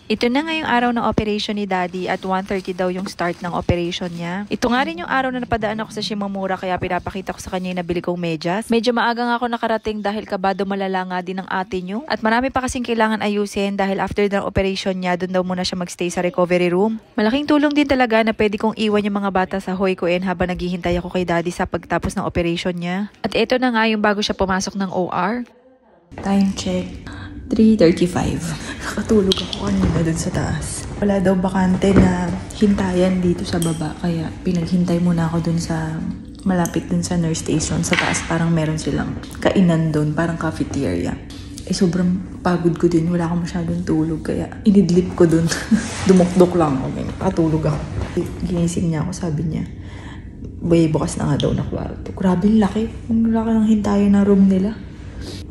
Ito na nga yung araw ng operation ni Daddy at 1:30 daw yung start ng operation niya. Ito nga rin yung araw na napadaan ako sa Shimamura kaya pinapakita ko sa kanya yung nabili kong medyas. Medyo maaga nga ako nakarating dahil kabado malala nga din ng ate nyo. At marami pa kasing kailangan ayusin dahil after ng operation niya, doon daw muna siya magstay sa recovery room. Malaking tulong din talaga na pwede kong iwan yung mga bata sa Hoykoen habang naghihintay ako kay Daddy sa pagtapos ng operation niya. At ito na nga yung bago siya pumasok ng OR. Time check. 3:35. Nakatulog ako kanina dun sa taas. Wala daw bakante na hintayan dito sa baba. Kaya pinaghintay muna ako dun sa malapit dun sa nurse station. Sa taas parang meron silang kainan dun. Parang cafeteria. Sobrang pagod ko din. Wala akong masyadong tulog. Kaya inidlip ko dun. Dumukdok lang ako. Nakatulog ako. Ginising niya ako. Sabi niya, bukas na nga daw na kwarto. Grabe laki. Ang laki ng hintayan na room nila.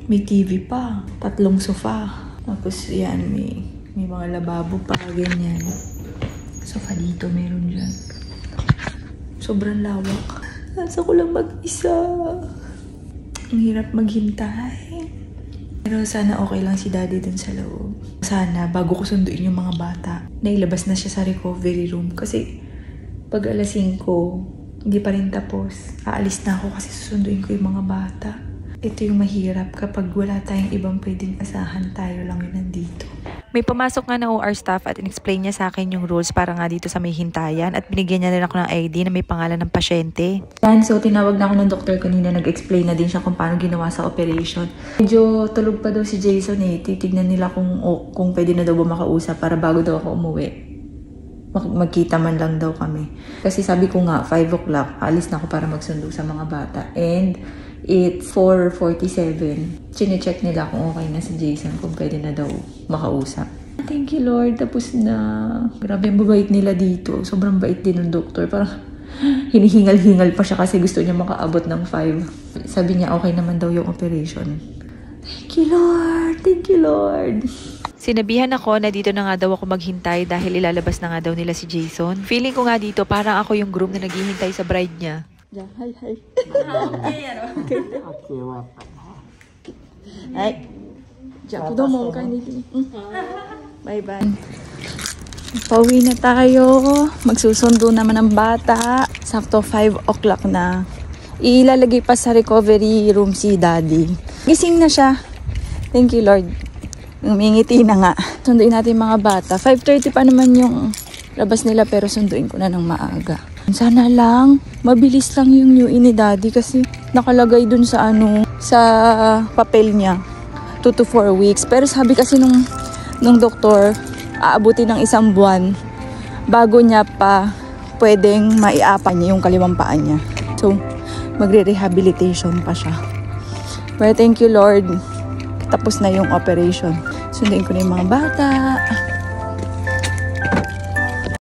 May TV pa, 3 sofa. Tapos yan, may mga lababo pa, ganyan. Sofa dito, meron dyan. Sobrang lawak. Nasa ko lang mag-isa. Ang hirap maghintay. Pero sana okay lang si Daddy dun sa loob. Sana, bago ko sunduin yung mga bata, nailabas na siya sa recovery room. Kasi pag alas 5, hindi pa rin tapos. Aalis na ako kasi susunduin ko yung mga bata. Ito yung mahirap kapag wala tayong ibang pwedeng asahan, tayo lang yun nandito. May pumasok nga na OR staff at in-explain niya sa akin yung rules para nga dito sa may hintayan at binigyan niya rin ako ng ID na may pangalan ng pasyente. So tinawag na ako ng doktor kanina, nag-explain na din siya kung paano ginawa sa operation. Medyo tulog pa daw si Jason titignan nila kung pwede na daw ba makausap para bago daw ako umuwi. Magkita man lang daw kami. Kasi sabi ko nga, 5 o'clock, alis na ako para magsundo sa mga bata. And it's 4:47. Chine-check nila kung okay na si Jason, kung pwede na daw makausap. Thank you Lord, tapos na. Grabe ang babait nila dito. Sobrang bait din ng doktor. Parang hinihingal-hingal pa siya kasi gusto niya makaabot ng 5. Sabi niya okay naman daw yung operation. Thank you Lord, thank you Lord. Sinabihan ako na dito na nga daw ako maghintay dahil ilalabas na nga daw nila si Jason. Feeling ko nga dito parang ako yung groom na naghihintay sa bride niya. Yeah, hi. Hi. Diyan ko mo ka nito. Bye-bye. Pauwi na tayo. Magsusundo naman ang bata. Sakto 5 o'clock na. Ilalagay pa sa recovery room si Daddy. Gising na siya. Thank you Lord. Umingiti na nga. Sunduin natin mga bata. 5:30 pa naman yung labas nila pero sunduin ko na ng maaga. Sana lang, mabilis lang yung new ni Daddy kasi nakalagay dun sa sa papel niya. 2 to 4 weeks. Pero sabi kasi nung doktor, aabuti ng 1 buwan bago niya pa pwedeng maiapa niya yung kaliwang paa niya. So, magre-rehabilitation pa siya. But thank you Lord. Tapos na yung operation. Sunduin ko na yung mga bata.